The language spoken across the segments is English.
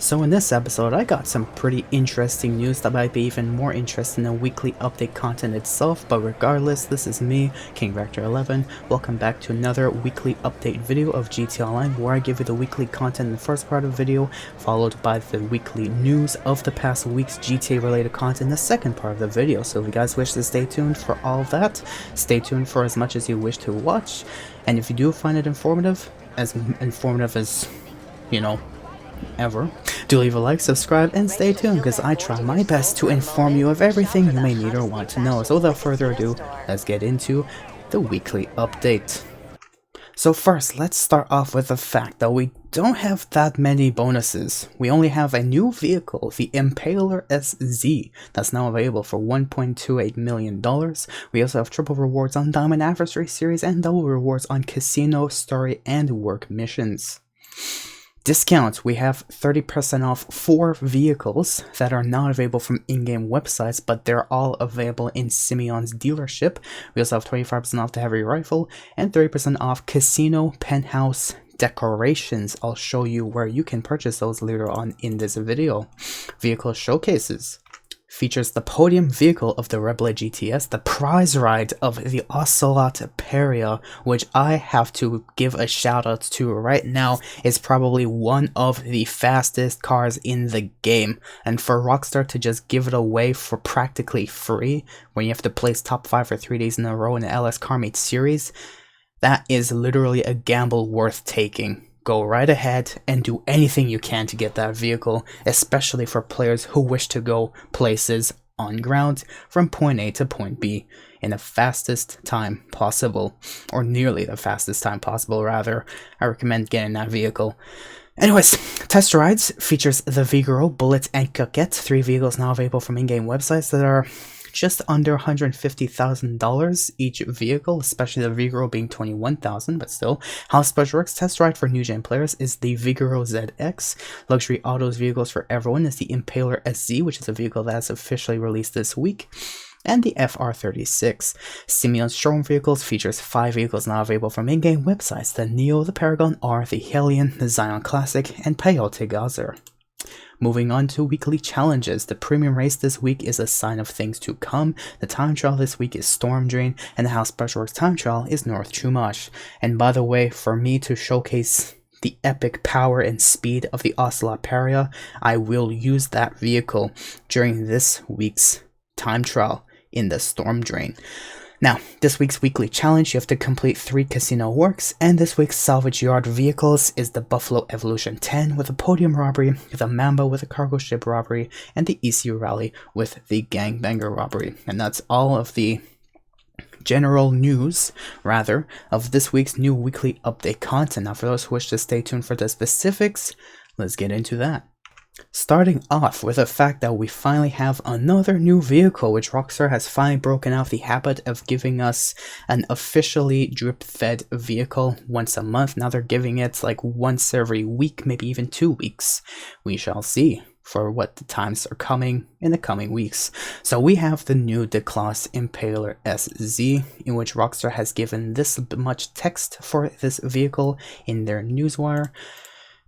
So in this episode, I got some pretty interesting news that might be even more interesting than weekly update content itself, but regardless, this is me, King Vector 11. Welcome back to another weekly update video of GTA Online, where I give you the weekly content in the first part of the video, followed by the weekly news of the past week's GTA related content in the second part of the video. So if you guys wish to stay tuned for all of that, stay tuned for as much as you wish to watch, and if you do find it informative as, you know, ever, do leave a like, subscribe, and stay tuned because I try my best to inform you of everything you may need or want to know. So without further ado, let's get into the weekly update. So first, let's start off with the fact that we don't have that many bonuses. We only have a new vehicle, the Impaler SZ, that's now available for $1.28 million. We also have triple rewards on Diamond Anniversary Series and double rewards on Casino, Story, and Work missions. Discounts, we have 30% off 4 vehicles that are not available from in-game websites, but they're all available in Simeon's dealership. We also have 25% off the heavy rifle and 30% off casino penthouse decorations. I'll show you where you can purchase those later on in this video. Vehicle showcases features the podium vehicle of the Rebel GTS, the prize ride of the Ocelot Peria, which I have to give a shout out to right now, is probably one of the fastest cars in the game. And for Rockstar to just give it away for practically free, when you have to place top 5 for 3 days in a row in the LS Carmate series, that is literally a gamble worth taking. Go right ahead and do anything you can to get that vehicle, especially for players who wish to go places on ground from point A to point B in the fastest time possible, or nearly the fastest time possible rather. I recommend getting that vehicle. Anyways, test rides features the Vigoro, Bullet, and Coquette, 3 vehicles now available from in-game websites that are just under $150,000 each vehicle, especially the Vigoro being $21,000, but still. How Special Works test ride for new gen players is the Vigoro ZX. Luxury Autos vehicles for everyone is the Impaler SZ, which is a vehicle that's officially released this week, and the FR36. Simeon's showroom vehicles features 5 vehicles now available from in-game websites: the Neo, the Paragon R, the Hellion, the Zion Classic, and Peyote Gazer. Moving on to weekly challenges, the premium race this week is a sign of things to come, the time trial this week is Storm Drain, and the House Special Works time trial is North Chumash. And by the way, for me to showcase the epic power and speed of the Ocelot Peria, I will use that vehicle during this week's time trial in the Storm Drain. Now, this week's weekly challenge, you have to complete 3 casino works, and this week's salvage yard vehicles is the Buffalo Evolution 10 with a podium robbery, the Mamba with a cargo ship robbery, and the ECU Rally with the Gangbanger robbery. And that's all of the general news, rather, of this week's new weekly update content. Now, for those who wish to stay tuned for the specifics, let's get into that. Starting off with the fact that we finally have another new vehicle, which Rockstar has finally broken out the habit of giving us an officially drip-fed vehicle once a month. Now they're giving it like once every week, maybe even 2 weeks. We shall see for what the times are coming in the coming weeks. So we have the new D-Class Impaler SZ, in which Rockstar has given this much text for this vehicle in their newswire.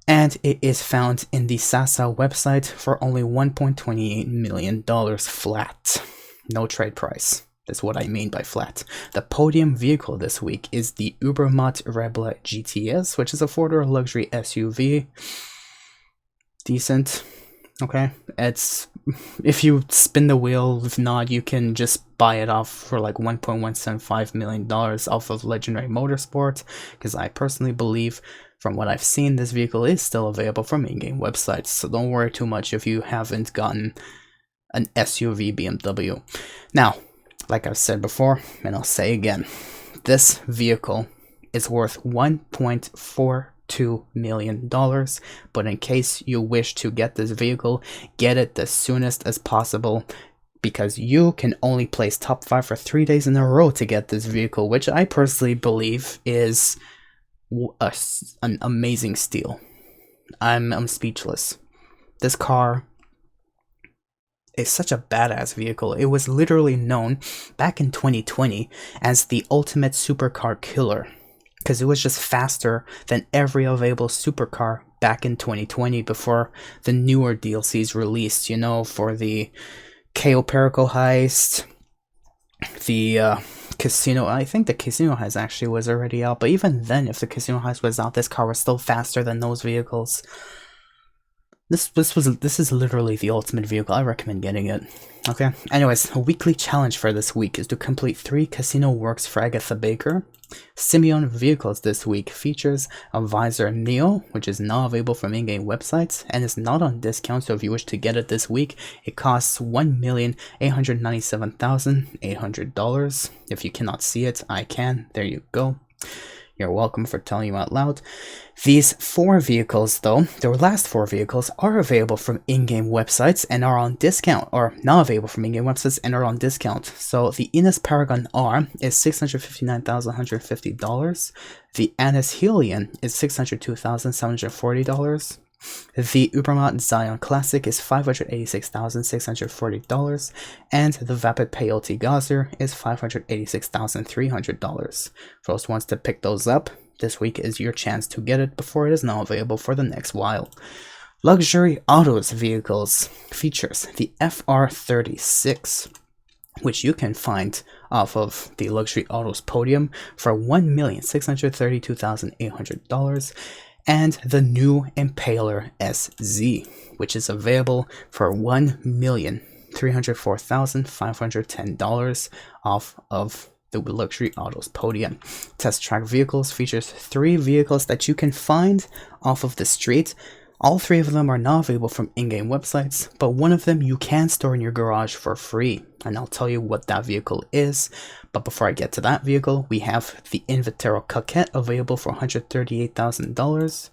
And it is found in the Sasa website for only $1.28 million flat. No trade price. That's what I mean by flat. The podium vehicle this week is the Ubermatt Rebel GTS, which is a 4-door luxury SUV. Decent. Okay. It's, if you spin the wheel, if not, you can just buy it off for like $1.175 million off of Legendary Motorsport, because I personally believe, from what I've seen, this vehicle is still available from in-game websites, so don't worry too much if you haven't gotten an SUV BMW. Now, like I've said before, and I'll say again, this vehicle is worth $1.42 million, but in case you wish to get this vehicle, get it the soonest as possible, because you can only place top 5 for 3 days in a row to get this vehicle, which I personally believe is an amazing steal. I'm speechless. This car is such a badass vehicle. It was literally known back in 2020 as the ultimate supercar killer, because it was just faster than every available supercar back in 2020 before the newer DLCs released, you know, for the KO Perico heist, the casino. I think the casino heist actually was already out, but even then, if the casino heist was out, this car was still faster than those vehicles. This is literally the ultimate vehicle. I recommend getting it. Okay. Anyways, a weekly challenge for this week is to complete 3 casino works for Agatha Baker. Simeon vehicles this week features a Visor Neo, which is now available from in-game websites and is not on discount, so if you wish to get it this week, it costs $1,897,800. If you cannot see it, I can. There you go. You're welcome for telling you out loud. These 4 vehicles, though, the last 4 vehicles are available from in-game websites and are on discount, or not available from in-game websites and are on discount. So the Innis Paragon R is $659,150. The Annis Helion is $602,740. The Ubermatt Zion Classic is $586,640, and the Vapid Peyote Gazer is $586,300. For those who wants to pick those up, this week is your chance to get it before it is now available for the next while. Luxury Autos vehicles features the FR36, which you can find off of the Luxury Autos podium for $1,632,800. And the new Impaler SZ, which is available for $1,304,510 off of the Luxury Autos podium. Test Track Vehicles features 3 vehicles that you can find off of the street. All 3 of them are now available from in-game websites, but one of them you can store in your garage for free, and I'll tell you what that vehicle is. But before I get to that vehicle, we have the Invitero Coquette available for $138,000,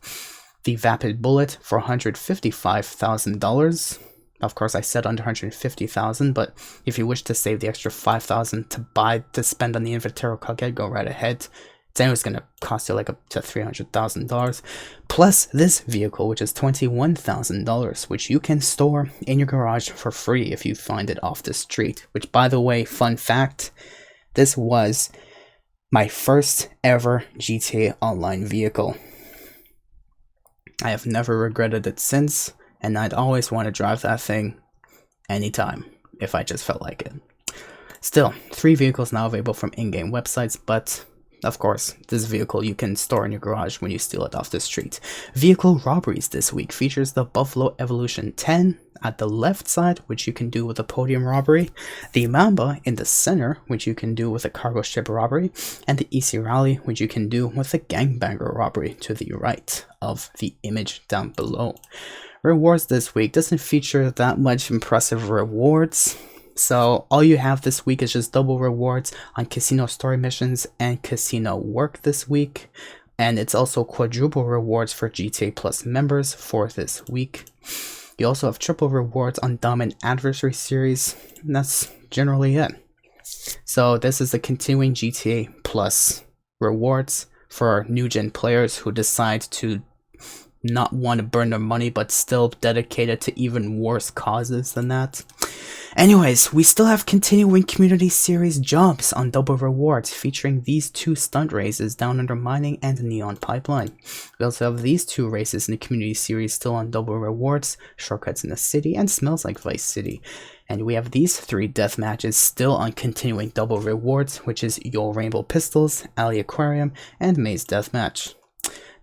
the Vapid Bullet for $155,000. Of course, I said under $150,000, but if you wish to save the extra $5,000 to spend on the Invitero Coquette, go right ahead. It's anyways going to cost you like up to $300,000, plus this vehicle, which is $21,000, which you can store in your garage for free if you find it off the street. Which, by the way, fun fact, this was my first ever GTA Online vehicle. I have never regretted it since, and I'd always want to drive that thing anytime if I just felt like it. Still, 3 vehicles now available from in-game websites, but of course, this vehicle you can store in your garage when you steal it off the street. Vehicle robberies this week features the Buffalo Evolution 10 at the left side, which you can do with a podium robbery, the Mamba in the center, which you can do with a cargo ship robbery, and the EC Rally, which you can do with a gangbanger robbery to the right of the image down below. Rewards this week doesn't feature that much impressive rewards. So all you have this week is just double rewards on casino story missions and casino work this week. And it's also quadruple rewards for GTA Plus members for this week. You also have triple rewards on Diamond Adversary Series, and that's generally it. So this is the continuing GTA Plus rewards for new gen players who decide to not want to burn their money but still dedicated to even worse causes than that. Anyways, we still have continuing community series jobs on double rewards featuring these 2 stunt races, Down Under Mining and Neon Pipeline. We also have these 2 races in the community series still on double rewards, Shortcuts in the City and Smells Like Vice City. And we have these 3 death matches still on continuing double rewards, which is Yo Rainbow Pistols, Alley Aquarium, and Maze Deathmatch.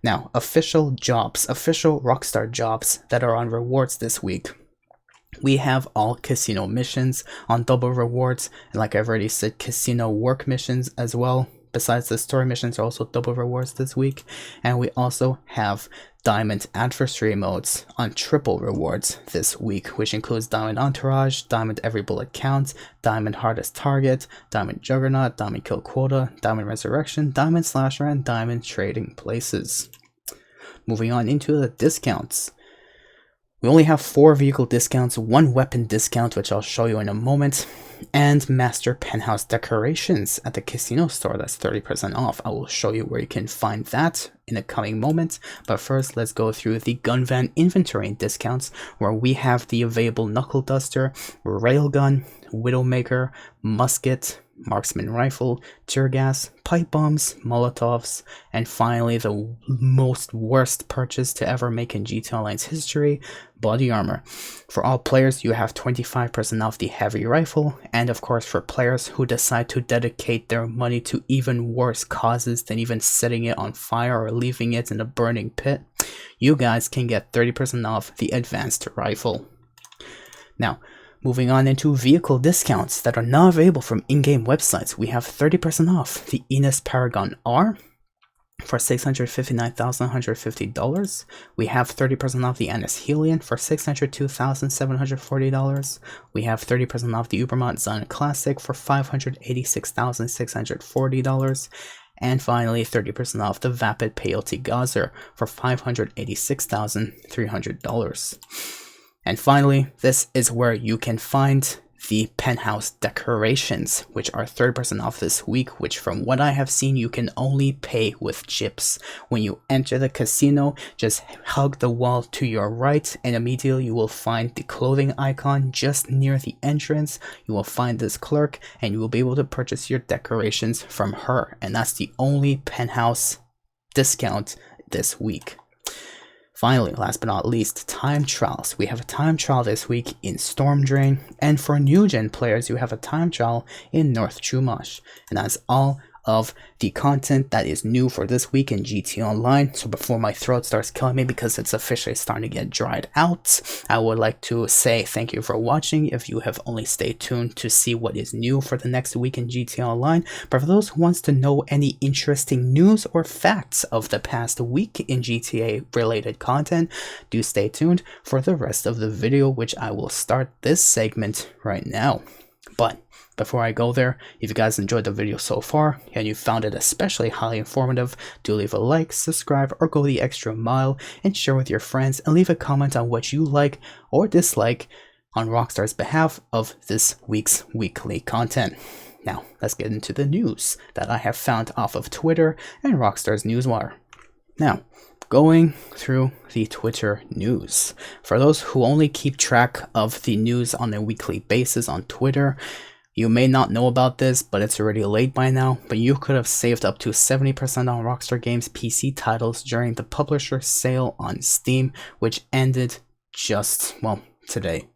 Now, official jobs, official Rockstar jobs that are on rewards this week. We have all casino missions on double rewards, and like I've already said, casino work missions as well. Besides the story missions are also double rewards this week. And we also have Diamond Adversary modes on triple rewards this week, which includes Diamond Entourage, Diamond Every Bullet Counts, Diamond Hardest Target, Diamond Juggernaut, Diamond Kill Quota, Diamond Resurrection, Diamond Slasher, and Diamond Trading Places. Moving on into the discounts. We only have 4 vehicle discounts, 1 weapon discount, which I'll show you in a moment, and Master Penthouse Decorations at the casino store. That's 30% off. I will show you where you can find that in a coming moment. But first, let's go through the gun van inventory and discounts, where we have the available Knuckle Duster, Railgun, Widowmaker, Musket, marksman rifle, tear gas, pipe bombs, molotovs, and finally the most worst purchase to ever make in GTA Online's history, body armor. For all players, you have 25% off the heavy rifle, and of course for players who decide to dedicate their money to even worse causes than even setting it on fire or leaving it in a burning pit, you guys can get 30% off the advanced rifle. Now, moving on into vehicle discounts that are not available from in-game websites, we have 30% off the Enos Paragon R for $659,150. We have 30% off the Anis Helion for $602,740. We have 30% off the Ubermont Zion Classic for $586,640. And finally, 30% off the Vapid Peyote Gazer for $586,300. And finally, this is where you can find the penthouse decorations, which are 30% off this week, which from what I have seen, you can only pay with chips. When you enter the casino, just hug the wall to your right, and immediately you will find the clothing icon just near the entrance. You will find this clerk, and you will be able to purchase your decorations from her. And that's the only penthouse discount this week. Finally, last but not least, time trials. We have a time trial this week in Storm Drain, and for new gen players, you have a time trial in North Chumash. And that's all of the content that is new for this week in GTA Online. So before my throat starts killing me because it's officially starting to get dried out, I would like to say thank you for watching if you have only stayed tuned to see what is new for the next week in GTA Online. But for those who wants to know any interesting news or facts of the past week in GTA related content, do stay tuned for the rest of the video, which I will start this segment right now. But before I go there, if you guys enjoyed the video so far and you found it especially highly informative, do leave a like, subscribe, or go the extra mile and share with your friends, and leave a comment on what you like or dislike on Rockstar's behalf of this week's weekly content. Now, let's get into the news that I have found off of Twitter and Rockstar's Newswire. Now, going through the Twitter news. For those who only keep track of the news on a weekly basis on Twitter, you may not know about this, but it's already late by now, but you could have saved up to 70% on Rockstar Games PC titles during the publisher sale on Steam, which ended just, well, today.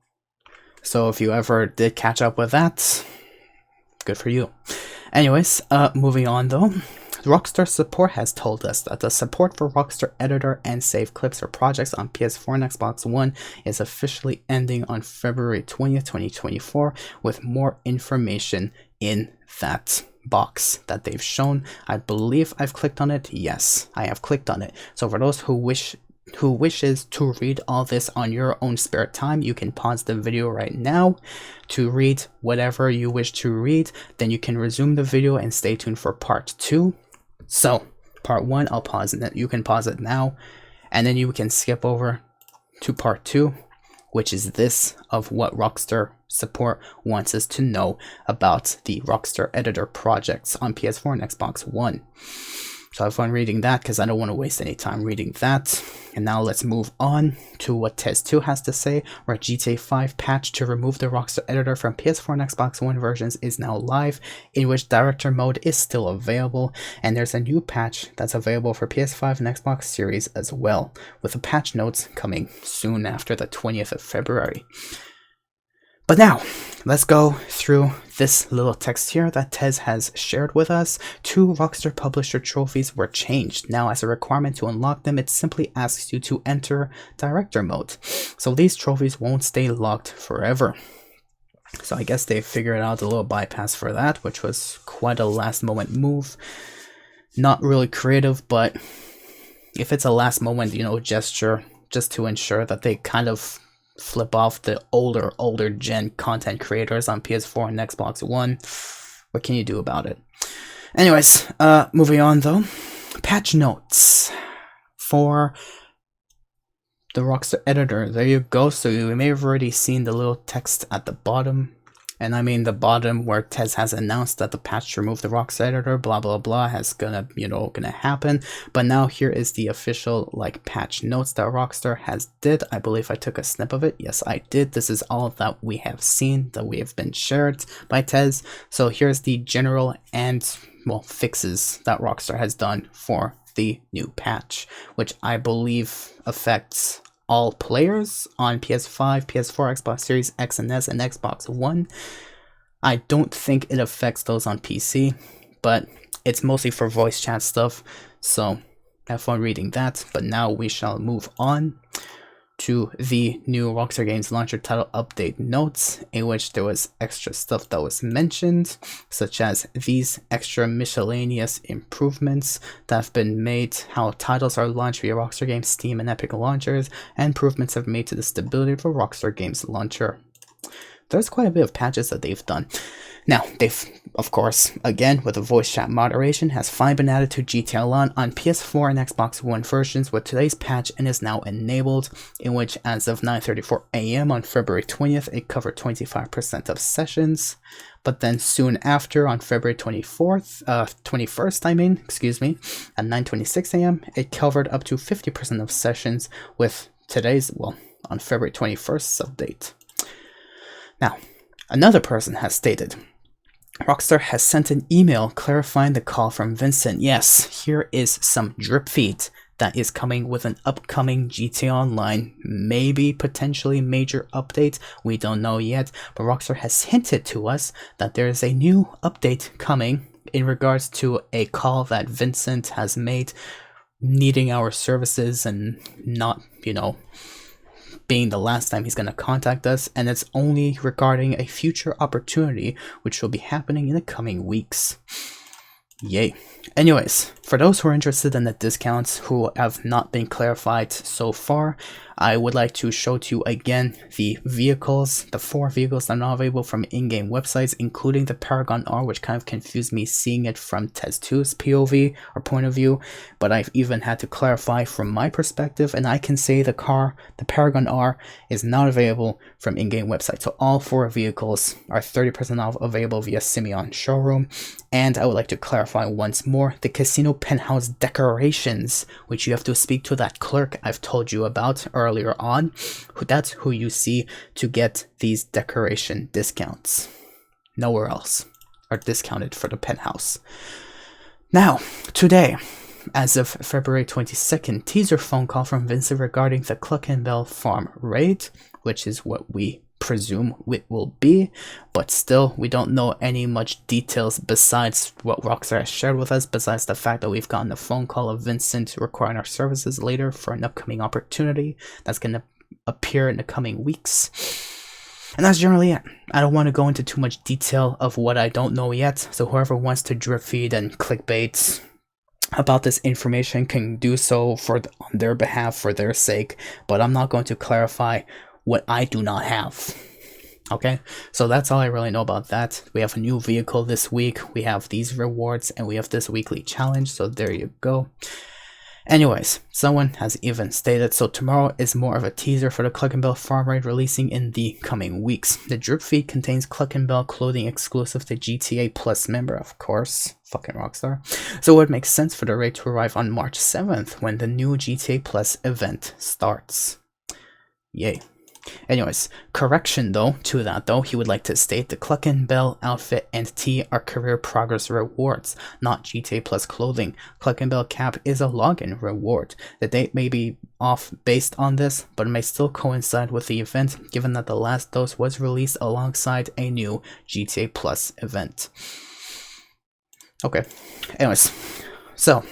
So if you ever did catch up with that, good for you. Anyways, moving on though. Rockstar support has told us that the support for Rockstar Editor and save clips for projects on PS4 and Xbox One is officially ending on February 20th, 2024, with more information in that box that they've shown. I believe I've clicked on it. Yes, I have clicked on it. So for those who wishes to read all this on your own spare time, you can pause the video right now to read whatever you wish to read. Then you can resume the video and stay tuned for part 2. So, part 1, I'll pause it. You can pause it now, and then you can skip over to part 2, which is this of what Rockstar support wants us to know about the Rockstar Editor projects on PS4 and Xbox One. So I have fun reading that because I don't want to waste any time reading that. And now let's move on to what Tez 2 has to say, where GTA 5 patch to remove the Rockstar Editor from PS4 and Xbox One versions is now live, in which Director Mode is still available, and there's a new patch that's available for PS5 and Xbox Series as well, with the patch notes coming soon after the 20th of February. But now, let's go through this little text here that Tez has shared with us. 2 Rockstar Publisher trophies were changed. Now, as a requirement to unlock them, it simply asks you to enter Director Mode. So these trophies won't stay locked forever. So I guess they figured out a little bypass for that, which was quite a last moment move. Not really creative, but if it's a last moment, gesture, just to ensure that they kind of flip off the older gen content creators on PS4 and Xbox One. What can you do about it? Anyways, moving on though. Patch notes for the Rockstar Editor. There you go. So you may have already seen the little text at the bottom. And I mean the bottom where Tez has announced that the patch to remove the Rockstar editor, blah blah blah, has gonna happen. But now here is the official like patch notes that Rockstar has did. I believe I took a snip of it. Yes, I did. This is all that we have seen, that we have been shared by Tez. So here's the general and well fixes that Rockstar has done for the new patch, which I believe affects all players on PS5, PS4, Xbox Series X and S, and Xbox One. I don't think it affects those on PC, but it's mostly for voice chat stuff, so have fun reading that. But now we shall move on to the new Rockstar Games launcher title update notes, in which there was extra stuff that was mentioned, such as these extra miscellaneous improvements that have been made, how titles are launched via Rockstar Games Steam and Epic launchers, and improvements have made to the stability of the Rockstar Games launcher. There's quite a bit of patches that they've done. Now, they've, of course, again, with the voice chat moderation, has finally been added to GTA Online on PS4 and Xbox One versions with today's patch and is now enabled, in which as of 9:34 AM on February 20th, it covered 25% of sessions. But then soon after, on February 21st, at 9:26 AM, it covered up to 50% of sessions with today's, well, on February 21st's update. Now, another person has stated, Rockstar has sent an email clarifying the call from Vincent. Yes, here is some drip feed that is coming with an upcoming GTA Online, maybe potentially major update, we don't know yet, but Rockstar has hinted to us that there is a new update coming in regards to a call that Vincent has made, needing our services and not, being the last time he's going to contact us, and it's only regarding a future opportunity which will be happening in the coming weeks. Yay. Anyways, for those who are interested in the discounts who have not been clarified so far, I would like to show to you again the vehicles, the 4 vehicles that are not available from in-game websites, including the Paragon R, which kind of confused me seeing it from Tez2's POV or point of view, but I've even had to clarify from my perspective, and I can say the Paragon R, is not available from in-game websites. So all 4 vehicles are 30% off, available via Simeon Showroom. And I would like to clarify once more the casino penthouse decorations, which you have to speak to that clerk I've told you about earlier on. That's who you see to get these decoration discounts. Nowhere else are discounted for the penthouse. Now, today, as of February 22nd, teaser phone call from Vincent regarding the Cluckenbell Farm raid, which is what we presume it will be, but still we don't know any much details besides what Rockstar has shared with us, besides the fact that we've gotten a phone call of Vincent requiring our services later for an upcoming opportunity that's going to appear in the coming weeks. And that's generally it. I don't want to go into too much detail of what I don't know yet, so whoever wants to drip feed and clickbait about this information can do so on their behalf, for their sake, but I'm not going to clarify what I do not have. Okay, so that's all I really know about that. We have a new vehicle this week, we have these rewards, and we have this weekly challenge, so there you go. Anyways, someone has even stated, so tomorrow is more of a teaser for the Cluckenbell Farm raid releasing in the coming weeks. The drip feed contains Cluckenbell clothing exclusive to GTA Plus member, of course, fucking Rockstar. So it would make sense for the raid to arrive on March 7th when the new GTA Plus event starts. Yay. Anyways, correction to that, he would like to state the Cluckenbell outfit and tee are career progress rewards, not GTA Plus clothing. Cluckenbell cap is a login reward. The date may be off based on this, but it may still coincide with the event, given that the last dose was released alongside a new GTA Plus event. Okay, anyways, so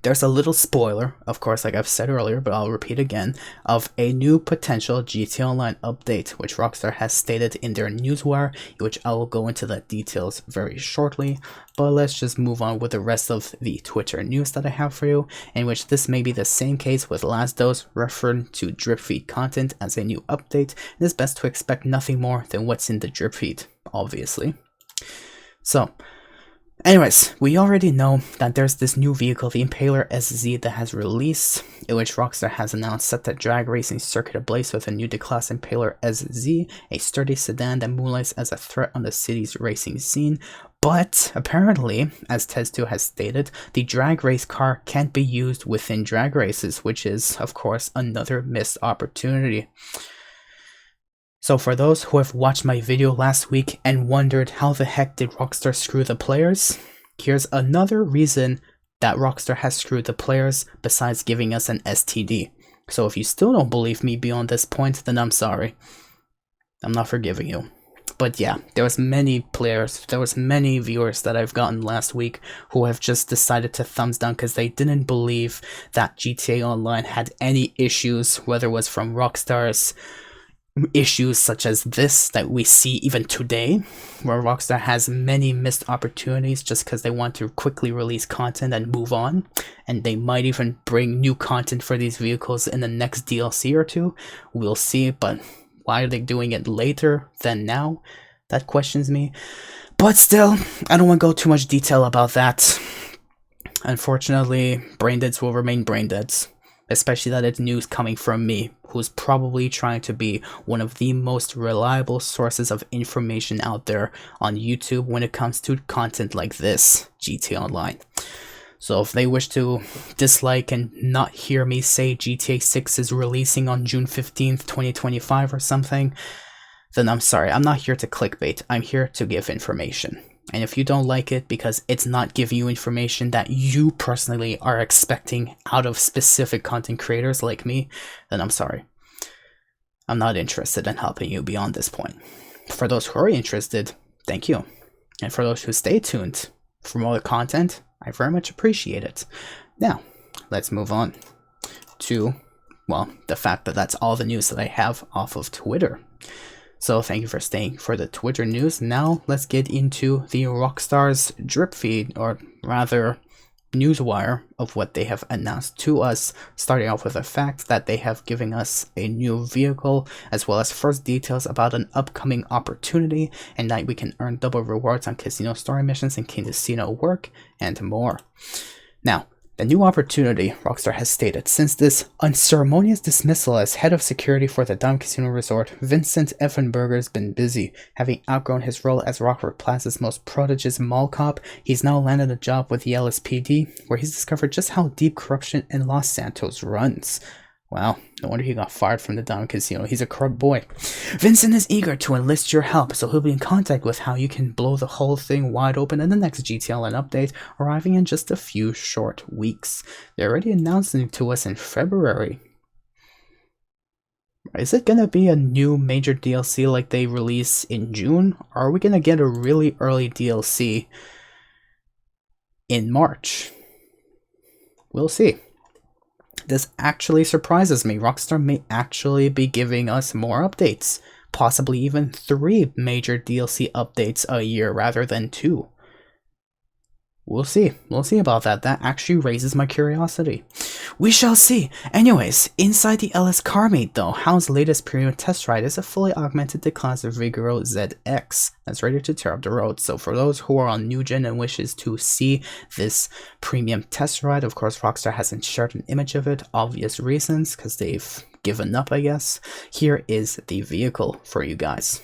there's a little spoiler, of course, like I've said earlier, but I'll repeat again, of a new potential GTA Online update, which Rockstar has stated in their newswire, which I will go into the details very shortly. But let's just move on with the rest of the Twitter news that I have for you, in which this may be the same case with Last Dose, referring to drip feed content as a new update. It is best to expect nothing more than what's in the drip feed, obviously. So, Anyways, we already know that there's this new vehicle, the Impaler SZ, that has released, in which Rockstar has announced set the drag racing circuit ablaze with a new D-Class Impaler SZ, a sturdy sedan that moonlights as a threat on the city's racing scene. But apparently, as Tez2 has stated, the drag race car can't be used within drag races, which is, of course, another missed opportunity. So for those who have watched my video last week and wondered how the heck did Rockstar screw the players, here's another reason that Rockstar has screwed the players besides giving us an STD. So if you still don't believe me beyond this point, then I'm sorry. I'm not forgiving you. But yeah, there was many players, there was many viewers that I've gotten last week who have just decided to thumbs down because they didn't believe that GTA Online had any issues, whether it was from Rockstar's issues such as this that we see even today, where Rockstar has many missed opportunities just because they want to quickly release content and move on, and they might even bring new content for these vehicles in the next DLC or two. We'll see, but why are they doing it later than now? That questions me. But still, I don't want to go too much detail about that. Unfortunately, braindeads will remain braindeads. Especially that it's news coming from me, who's probably trying to be one of the most reliable sources of information out there on YouTube when it comes to content like this, GTA Online. So if they wish to dislike and not hear me say GTA 6 is releasing on June 15th, 2025 or something, then I'm sorry, I'm not here to clickbait, I'm here to give information. And if you don't like it because it's not giving you information that you personally are expecting out of specific content creators like me, then I'm sorry. I'm not interested in helping you beyond this point. For those who are interested, thank you. And for those who stay tuned for more content, I very much appreciate it. Now, let's move on to, well, the fact that that's all the news that I have off of Twitter. So thank you for staying for the Twitter news. Now let's get into the Rockstar's drip feed, or rather newswire, of what they have announced to us, starting off with the fact that they have given us a new vehicle, as well as first details about an upcoming opportunity, and that we can earn double rewards on casino story missions and casino work, and more. Now, the new opportunity, Rockstar has stated, since this unceremonious dismissal as head of security for the Dime Casino Resort, Vincent Effenberger has been busy. Having outgrown his role as Rockford Plaza's most prodigious mall cop, he's now landed a job with the LSPD, where he's discovered just how deep corruption in Los Santos runs. Wow, no wonder he got fired from the Dime Casino. He's a corrupt boy. Vincent is eager to enlist your help, so he'll be in contact with how you can blow the whole thing wide open in the next GTLN update, arriving in just a few short weeks. They already announced it to us in February. Is it gonna be a new major DLC like they release in June? Or are we gonna get a really early DLC in March? We'll see. This actually surprises me. Rockstar may actually be giving us more updates. Possibly even 3 major DLC updates a year rather than 2. We'll see. We'll see about that. That actually raises my curiosity. We shall see. Anyways, inside the LS Carmate though, HAL's latest premium test ride is a fully augmented D-Class Vigoro ZX that's ready to tear up the road. So for those who are on new gen and wishes to see this premium test ride, of course Rockstar hasn't shared an image of it, obvious reasons, because they've given up, I guess. Here is the vehicle for you guys.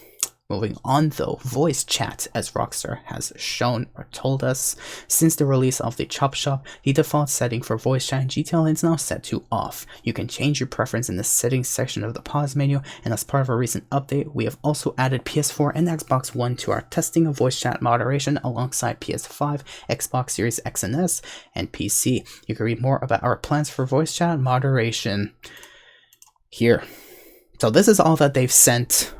Moving on though, voice chat, as Rockstar has shown or told us. Since the release of the Chop Shop, the default setting for voice chat in GTA is now set to off. You can change your preference in the settings section of the pause menu, and as part of a recent update, we have also added PS4 and Xbox One to our testing of voice chat moderation alongside PS5, Xbox Series X and S, and PC. You can read more about our plans for voice chat moderation here. So this is all that they've sent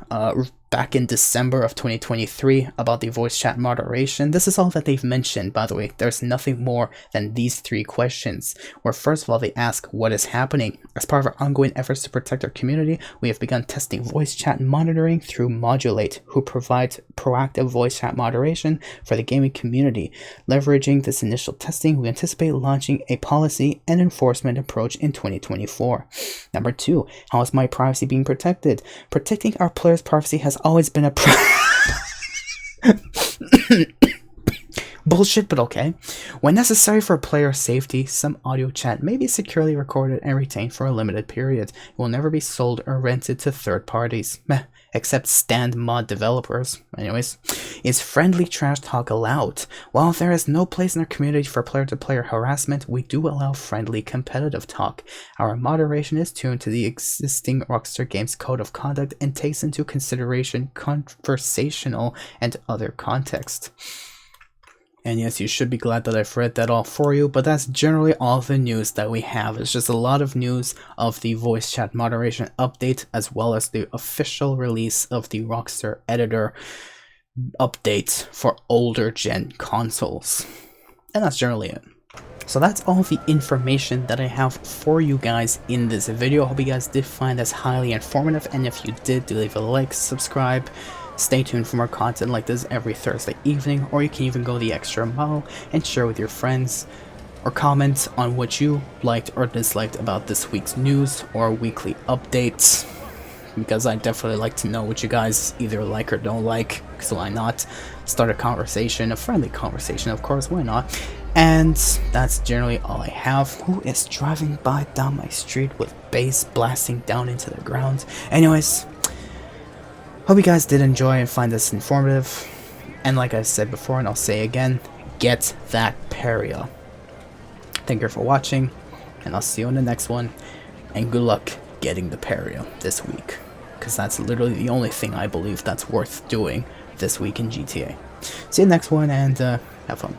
back in December of 2023 about the voice chat moderation. This is all that they've mentioned, by the way. There's nothing more than these 3 questions, where first of all they ask what is happening. As part of our ongoing efforts to protect our community, we have begun testing voice chat monitoring through Modulate, who provides proactive voice chat moderation for the gaming community. Leveraging this initial testing, we anticipate launching a policy and enforcement approach in 2024. Number 2, how is my privacy being protected? Protecting our players' privacy has always been a Bullshit, but okay. When necessary for player safety, some audio chat may be securely recorded and retained for a limited period. It will never be sold or rented to third parties. Meh. Except stand mod developers. Anyways, is friendly trash talk allowed? While there is no place in our community for player-to-player harassment, we do allow friendly competitive talk. Our moderation is tuned to the existing Rockstar Games Code of Conduct and takes into consideration conversational and other context. And yes, you should be glad that I've read that all for you, but that's generally all the news that we have. It's just a lot of news of the voice chat moderation update, as well as the official release of the Rockstar editor update for older gen consoles. And that's generally it. So that's all the information that I have for you guys in this video. I hope you guys did find this highly informative, and if you did, do leave a like, subscribe. Stay tuned for more content like this every Thursday evening, or you can even go the extra mile and share with your friends, or comment on what you liked or disliked about this week's news or weekly updates, because I definitely like to know what you guys either like or don't like, so why not start a conversation, a friendly conversation, of course, why not? And that's generally all I have. Who is driving by down my street with bass blasting down into the ground? Anyways, hope you guys did enjoy and find this informative, and like I said before, and I'll say again, get that Peria. Thank you for watching, and I'll see you in the next one, and good luck getting the Peria this week, because that's literally the only thing I believe that's worth doing this week in GTA. See you next one, and have fun.